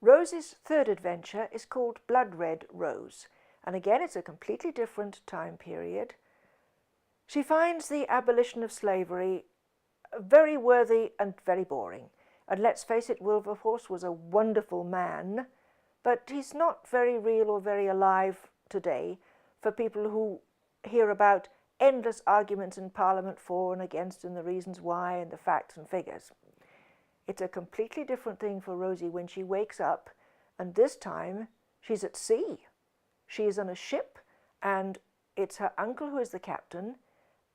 Rosie's third adventure is called Blood Red Rose, and again it's a completely different time period. She finds the abolition of slavery very worthy and very boring. And let's face it, Wilberforce was a wonderful man, but he's not very real or very alive today for people who hear about endless arguments in Parliament for and against and the reasons why and the facts and figures. It's a completely different thing for Rosie when she wakes up, and this time she's at sea. She is on a ship, and it's her uncle who is the captain,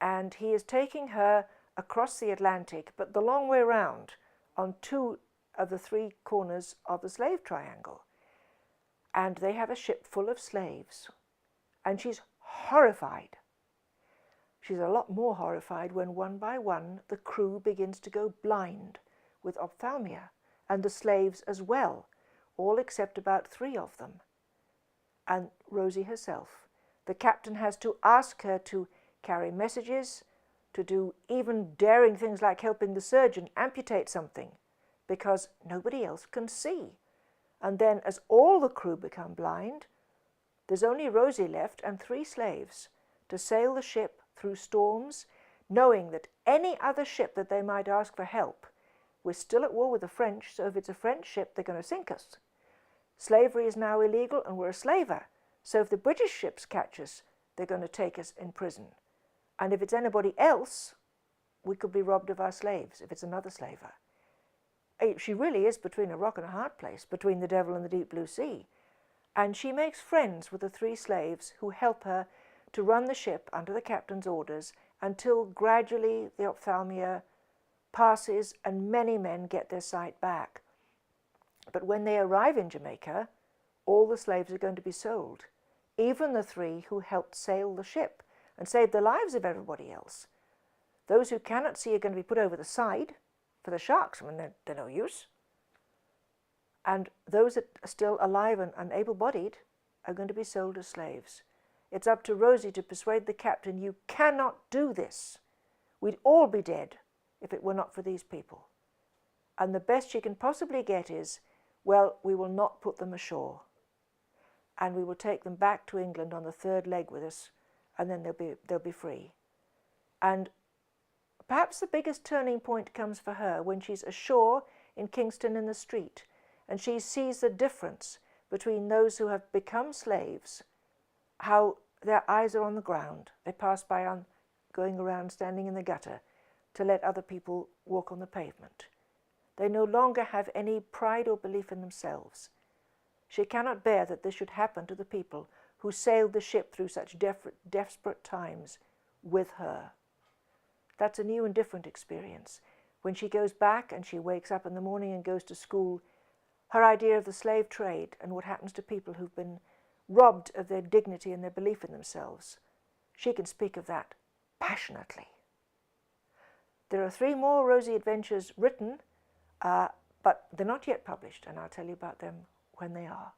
and he is taking her across the Atlantic, but the long way round, on two of the three corners of the slave triangle. And they have a ship full of slaves, and she's horrified. She's a lot more horrified when one by one the crew begins to go blind with ophthalmia, and the slaves as well, all except about 3 of them. And Rosie herself. The captain has to ask her to carry messages, to do even daring things like helping the surgeon amputate something, because nobody else can see. And then as all the crew become blind, there's only Rosie left and 3 slaves to sail the ship through storms, knowing that any other ship that they might ask for help, we're still at war with the French, so if it's a French ship, they're going to sink us. Slavery is now illegal and we're a slaver, so if the British ships catch us, they're going to take us in prison. And if it's anybody else, we could be robbed of our slaves, if it's another slaver. She really is between a rock and a hard place, between the devil and the deep blue sea. And she makes friends with the 3 slaves who help her to run the ship under the captain's orders until gradually the ophthalmia passes and many men get their sight back. But when they arrive in Jamaica, all the slaves are going to be sold, even the 3 who helped sail the ship and saved the lives of everybody else. Those who cannot see are going to be put over the side for the sharks when they're no use. And those that are still alive and able-bodied are going to be sold as slaves. It's up to Rosie to persuade the captain, you cannot do this. We'd all be dead if it were not for these people. And the best she can possibly get is, well, we will not put them ashore. And we will take them back to England on the 3rd leg with us, and then they'll be free. And perhaps the biggest turning point comes for her when she's ashore in Kingston in the street, and she sees the difference between those who have become slaves, how their eyes are on the ground. They pass by on going around standing in the gutter to let other people walk on the pavement. They no longer have any pride or belief in themselves. She cannot bear that this should happen to the people who sailed the ship through such desperate times with her. That's a new and different experience. When she goes back and she wakes up in the morning and goes to school, her idea of the slave trade and what happens to people who've been robbed of their dignity and their belief in themselves, she can speak of that passionately. There are 3 more Rosie adventures written, but they're not yet published, and I'll tell you about them when they are.